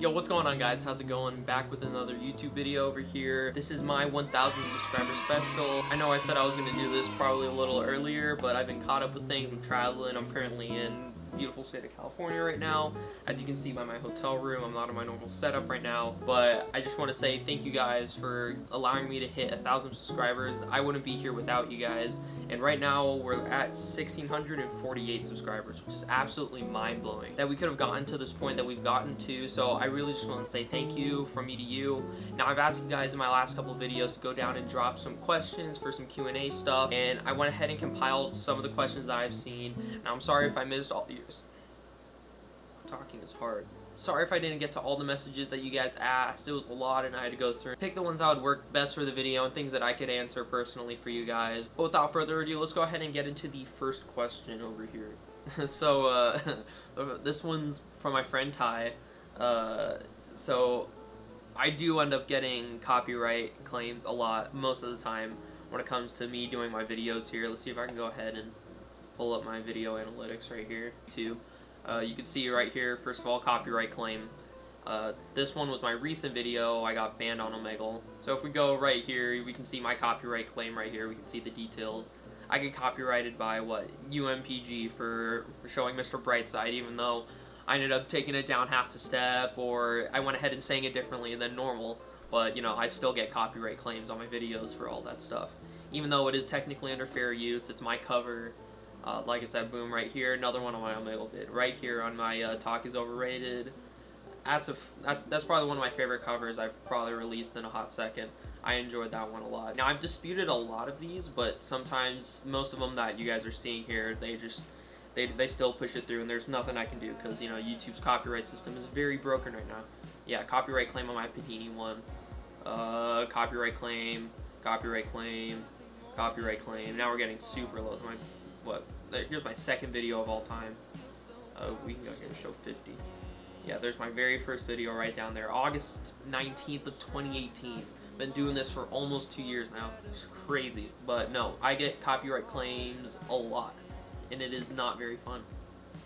Yo, what's going on, guys? How's it going? Back with another YouTube video over here. This is my 1,000 subscriber special. I know I said I was going to do this probably a little earlier, but I've been caught up with things. I'm traveling. I'm currently in beautiful state of California right now. As you can see by my hotel room, I'm not in my normal setup right now, but I just want to say thank you guys for allowing me to hit 1,000 subscribers. I wouldn't be here without you guys, and right now we're at 1,648 subscribers, which is absolutely mind-blowing that we could have gotten to this point that we've gotten to. So I really just want to say thank you from me to you. Now, I've asked you guys in my last couple of videos to go down and drop some questions for some Q&A stuff, and I went ahead and compiled some of the questions that I've seen. Now, I'm sorry if I missed all yours. Talking is hard. Sorry if I didn't get to all the messages that you guys asked. It was a lot and I had to go through. Pick the ones that would work best for the video and things that I could answer personally for you guys. But without further ado, let's go ahead and get into the first question over here. So, this one's from my friend Ty. So, I do end up getting copyright claims a lot, most of the time, when it comes to me doing my videos here. Let's see if I can go ahead and pull up my video analytics right here, too. You can see right here, first of all, copyright claim. This one was my recent video. I got banned on Omegle. So if we go right here, we can see my copyright claim right here. We can see the details. I get copyrighted by, what, UMPG for showing Mr. Brightside, even though I ended up taking it down half a step, or I went ahead and saying it differently than normal. But, you know, I still get copyright claims on my videos for all that stuff. Even though it is technically under fair use, it's my cover. Like I said, boom, right here, another one on my Omegle vid. Right here on my Talk is Overrated. That's probably one of my favorite covers I've probably released in a hot second. I enjoyed that one a lot. Now, I've disputed a lot of these, but sometimes, most of them that you guys are seeing here, they still push it through, and there's nothing I can do, because, you know, YouTube's copyright system is very broken right now. Yeah, copyright claim on my Panini one. Copyright claim, copyright claim, copyright claim. Now we're getting super low. Here's my second video of all time. We can go here and show 50. Yeah, there's my very first video right down there. August 19th of 2018. Been doing this for almost 2 years now. It's crazy. But no, I get copyright claims a lot, and it is not very fun.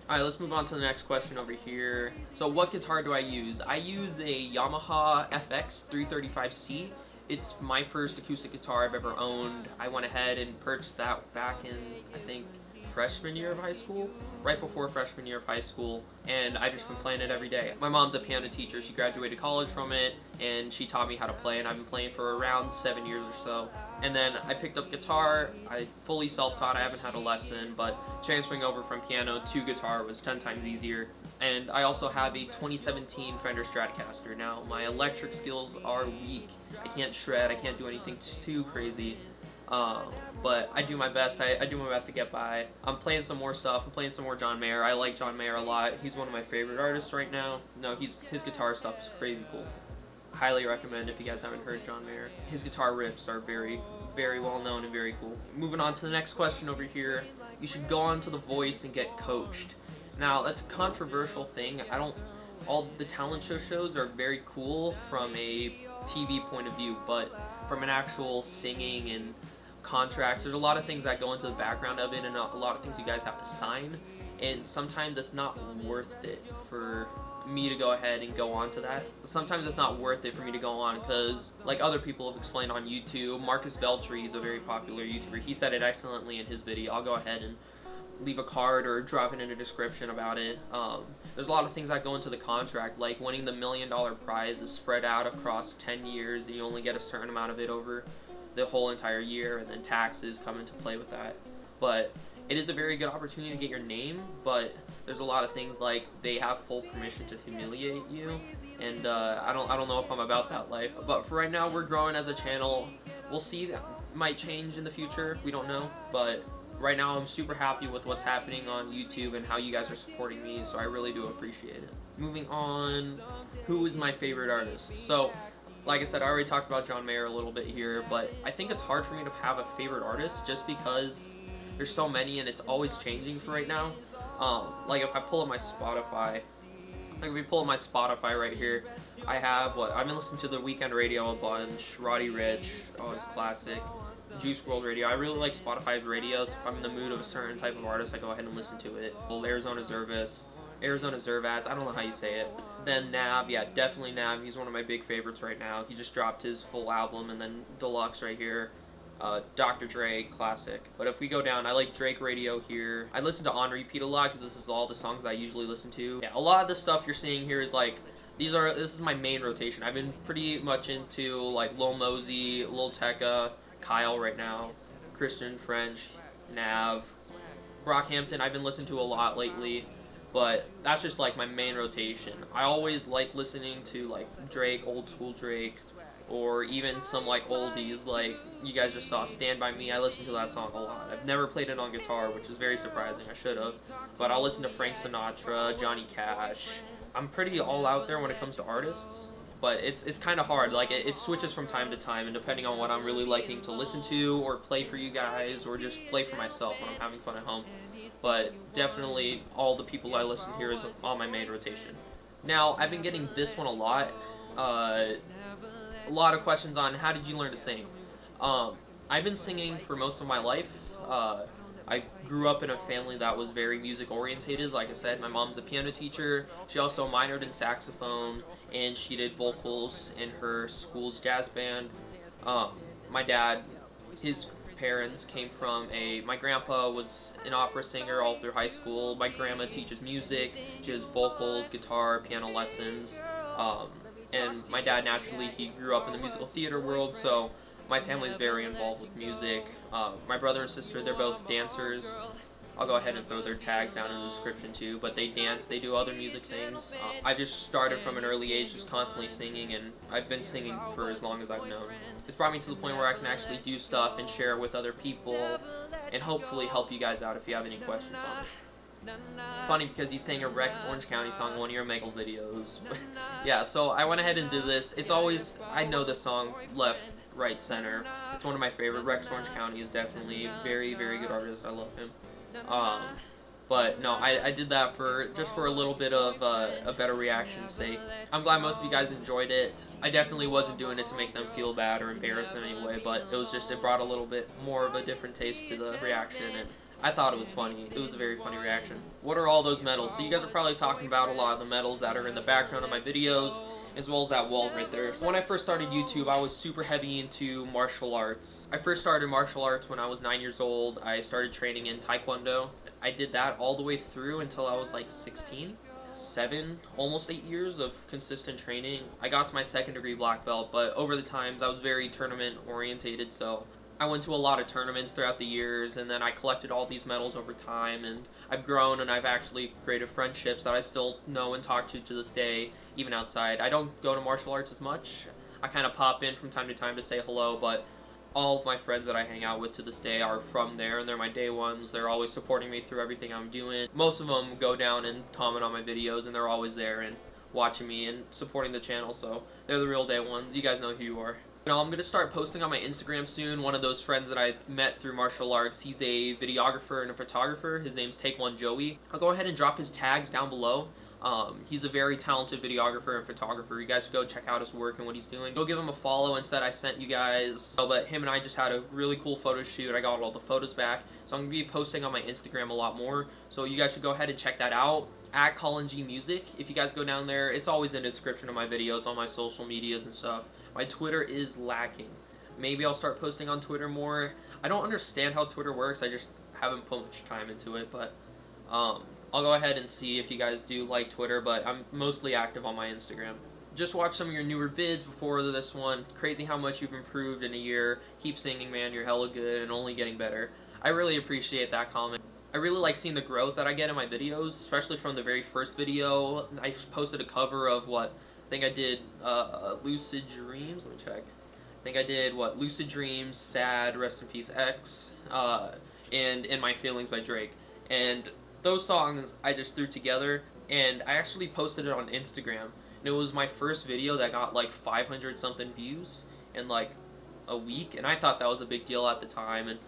Alright, let's move on to the next question over here. So what guitar do I use? I use a Yamaha FX 335C. It's my first acoustic guitar I've ever owned. I went ahead and purchased that back in, I think, freshman year of high school, right before freshman year of high school, and I've just been playing it every day. My mom's a piano teacher. She graduated college from it, and she taught me how to play, and I've been playing for around 7 years or so. And then I picked up guitar. I fully self-taught. I haven't had a lesson, but transferring over from piano to guitar was 10 times easier. And I also have a 2017 Fender Stratocaster. Now, my electric skills are weak. I can't shred. I can't do anything too crazy. But I do my best. I do my best to get by. I'm playing some more stuff. I'm playing some more John Mayer. I like John Mayer a lot. He's one of my favorite artists right now. No, his guitar stuff is crazy cool. Highly recommend if you guys haven't heard John Mayer. His guitar riffs are very, very well known and very cool. Moving on to the next question over here. You should go on to The Voice and get coached. Now, that's a controversial thing. All the talent shows are very cool from a TV point of view, but from an actual singing and contracts, there's a lot of things that go into the background of it, and a lot of things you guys have to sign, and sometimes it's not worth it for me to go ahead and go on to that. Sometimes it's not worth it for me to go on because, like other people have explained on YouTube, Marcus Veltri is a very popular YouTuber. He said it excellently in his video. I'll go ahead and leave a card or drop it in a description about it. There's a lot of things that go into the contract, like winning the $1 million prize is spread out across 10 years, and you only get a certain amount of it over the whole entire year, and then taxes come into play with that. But it is a very good opportunity to get your name, but there's a lot of things like they have full permission to humiliate you, and I don't know if I'm about that life. But for right now, we're growing as a channel. We'll see. That might change in the future. We don't know, but right now I'm super happy with what's happening on YouTube and how you guys are supporting me, so I really do appreciate it. Moving on, who is my favorite artist? So, like I said, I already talked about John Mayer a little bit here, but I think it's hard for me to have a favorite artist just because there's so many and it's always changing for right now. Like if I pull up my Spotify, right here, I have I've been listening to The Weekend Radio a bunch, Roddy Ricch, always classic, Juice WRLD Radio. I really like Spotify's radios. If I'm in the mood of a certain type of artist, I go ahead and listen to it. Arizona Zervis, Arizona Zervats, I don't know how you say it. Then Nav, yeah, definitely Nav. He's one of my big favorites right now. He just dropped his full album, and then Deluxe right here. Dr. Dre, classic. But if we go down, I like Drake Radio here. I listen to On Repeat a lot because this is all the songs that I usually listen to. Yeah, a lot of the stuff you're seeing here is like, this is my main rotation. I've been pretty much into like Lil Mosey, Lil Tecca, Kyle right now, Christian French, Nav, Brockhampton I've been listening to a lot lately, but that's just like my main rotation. I always like listening to like Drake, old school Drake, or even some like oldies like you guys just saw Stand By Me. I listen to that song a lot. I've never played it on guitar, which is very surprising. I should have, but I'll listen to Frank Sinatra, Johnny Cash. I'm pretty all out there when it comes to artists, but it's kind of hard. Like it switches from time to time, and depending on what I'm really liking to listen to or play for you guys or just play for myself when I'm having fun at home. But definitely all the people I listen to here is on my main rotation. Now, I've been getting this one a lot. A lot of questions on how did you learn to sing. I've been singing for most of my life. I grew up in a family that was very music orientated. Like I said, my mom's a piano teacher. She also minored in saxophone, and she did vocals in her school's jazz band. My dad, his parents came from my grandpa was an opera singer all through high school. My grandma teaches music. She has vocals, guitar, piano lessons. And my dad, naturally, he grew up in the musical theater world, so my family's very involved with music. My brother and sister, they're both dancers. I'll go ahead and throw their tags down in the description too, but they dance, they do other music things. I just started from an early age just constantly singing, and I've been singing for as long as I've known. It's brought me to the point where I can actually do stuff and share it with other people, and hopefully help you guys out if you have any questions on it. Funny because he sang a Rex Orange County song in one of your Megal videos. Yeah, so I went ahead and did this. It's always, I know this song left, right, center. It's one of my favorite. Rex Orange County is definitely a very, very good artist. I love him. But no, I did that just for a little bit of a better reaction's sake. I'm glad most of you guys enjoyed it. I definitely wasn't doing it to make them feel bad or embarrassed in any way, but it brought a little bit more of a different taste to the reaction, and I thought it was funny. It was a very funny reaction. What are all those medals? So you guys are probably talking about a lot of the medals that are in the background of my videos, as well as that wall right there. So when I first started YouTube, I was super heavy into martial arts. I first started martial arts when I was 9 years old. I started training in Taekwondo. I did that all the way through until I was like 16. 7, almost 8 years of consistent training. I got to my 2nd degree black belt, but over the times I was very tournament orientated, so I went to a lot of tournaments throughout the years, and then I collected all these medals over time, and I've grown, and I've actually created friendships that I still know and talk to this day, even outside. I don't go to martial arts as much. I kind of pop in from time to time to say hello, but all of my friends that I hang out with to this day are from there, and they're my day ones. They're always supporting me through everything I'm doing. Most of them go down and comment on my videos, and they're always there and watching me and supporting the channel, so they're the real day ones. You guys know who you are. Now, I'm going to start posting on my Instagram soon. One of those friends that I met through martial arts, he's a videographer and a photographer. His name's Take One Joey. I'll go ahead and drop his tags down below. He's a very talented videographer and photographer. You guys should go check out his work and what he's doing. Go give him a follow and said I sent you guys. But him and I just had a really cool photo shoot. I got all the photos back. So I'm going to be posting on my Instagram a lot more. So you guys should go ahead and check that out. At Collin G Music. If you guys go down there, it's always in the description of my videos, on my social medias and stuff. My Twitter is lacking. Maybe I'll start posting on Twitter more. I don't understand how Twitter works. I just haven't put much time into it, but I'll go ahead and see if you guys do like Twitter, but I'm mostly active on my Instagram. Just watch some of your newer vids before this one. Crazy how much you've improved in a year. Keep singing, man. You're hella good and only getting better. I really appreciate that comment. I really like seeing the growth that I get in my videos, especially from the very first video. I posted a cover of what I think I did Lucid Dreams. Let me check. I think I did Lucid Dreams, Sad, Rest in Peace X, and In My Feelings by Drake. And those songs I just threw together, and I actually posted it on Instagram. And it was my first video that got like 500 something views in like a week, and I thought that was a big deal at the time, and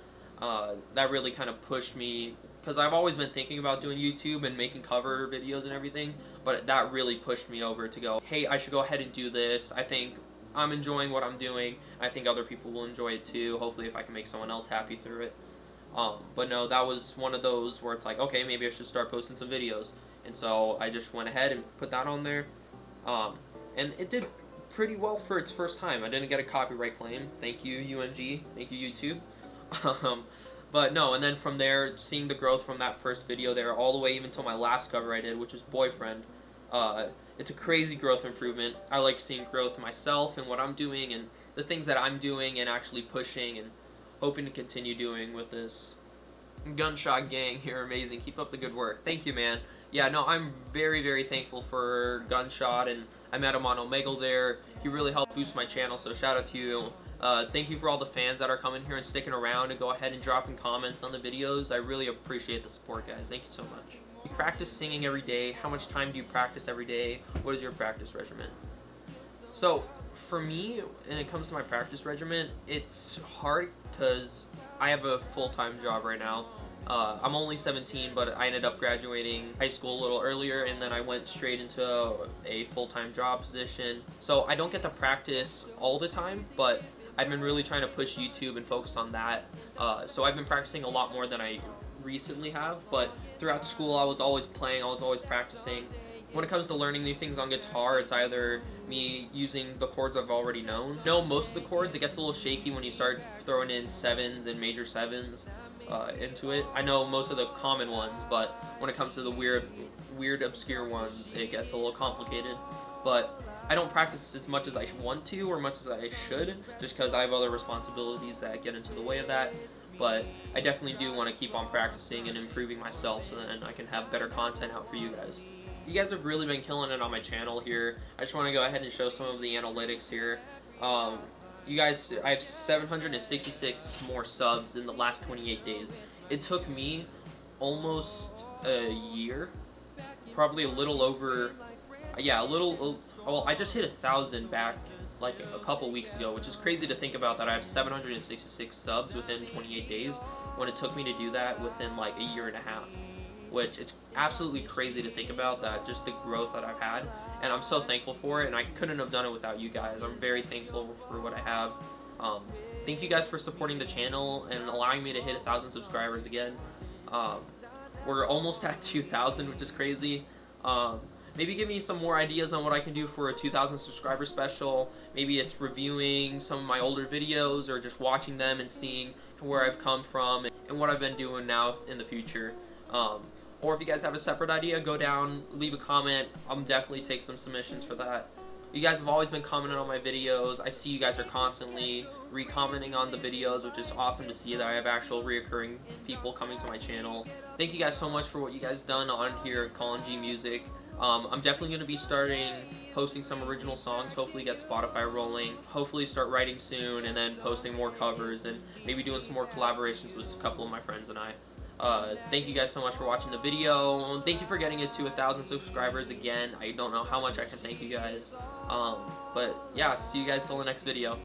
that really kind of pushed me, because I've always been thinking about doing YouTube and making cover videos and everything, but that really pushed me over to go, hey, I should go ahead and do this. I think I'm enjoying what I'm doing. I think other people will enjoy it too, hopefully if I can make someone else happy through it. But no, that was one of those where it's like, okay, maybe I should start posting some videos. and so I just went ahead and put that on there, and it did pretty well for its first time. I didn't get a copyright claim. Thank you, UMG. Thank you, YouTube. But no, and then from there, seeing the growth from that first video there all the way even till my last cover I did, which was Boyfriend, it's a crazy growth improvement. I like seeing growth myself and what I'm doing and the things that I'm doing and actually pushing and hoping to continue doing with this. Gunshot Gang, you're amazing. Keep up the good work. Thank you, man. Yeah, no, I'm very, very thankful for Gunshot, and I met him on Omegle there. He really helped boost my channel, so shout out to you. Thank you for all the fans that are coming here and sticking around and go ahead and dropping comments on the videos. I really appreciate the support, guys. Thank you so much. You practice singing every day. How much time do you practice every day? What is your practice regimen? So, for me, when it comes to my practice regimen, it's hard because I have a full-time job right now. I'm only 17, but I ended up graduating high school a little earlier, and then I went straight into a full-time job position. So I don't get to practice all the time, but I've been really trying to push YouTube and focus on that. So I've been practicing a lot more than I recently have, but throughout school I was always playing, I was always practicing. When it comes to learning new things on guitar, it's either me using the chords I've already known. Most of the chords, it gets a little shaky when you start throwing in sevens and major sevens into it. I know most of the common ones, but when it comes to the weird obscure ones, it gets a little complicated. But I don't practice as much as I want to or much as I should, just because I have other responsibilities that get into the way of that. But I definitely do want to keep on practicing and improving myself so then I can have better content out for you guys. You guys have really been killing it on my channel here. I just want to go ahead and show some of the analytics here. You guys, I have 766 more subs in the last 28 days. It took me almost a year, probably a little over, yeah, well, I just hit 1,000 back like a couple weeks ago, which is crazy to think about, that I have 766 subs within 28 days when it took me to do that within like a year and a half. Which it's absolutely crazy to think about, that just the growth that I've had, and I'm so thankful for it, and I couldn't have done it without you guys. I'm very thankful for what I have. Thank you guys for supporting the channel and allowing me to hit 1,000 subscribers again. We're almost at 2,000, which is crazy. Maybe give me some more ideas on what I can do for a 2,000 subscriber special. Maybe it's reviewing some of my older videos or just watching them and seeing where I've come from and what I've been doing now in the future. Or if you guys have a separate idea, go down, leave a comment. I'll definitely take some submissions for that. You guys have always been commenting on my videos. I see you guys are constantly re-commenting on the videos, which is awesome to see that I have actual reoccurring people coming to my channel. Thank you guys so much for what you guys done on here at Collin G Music. I'm definitely going to be starting posting some original songs, hopefully get Spotify rolling, hopefully start writing soon, and then posting more covers and maybe doing some more collaborations with a couple of my friends and I. Thank you guys so much for watching the video. Thank you for getting it to 1,000 subscribers again. I don't know how much I can thank you guys. But yeah, see you guys till the next video.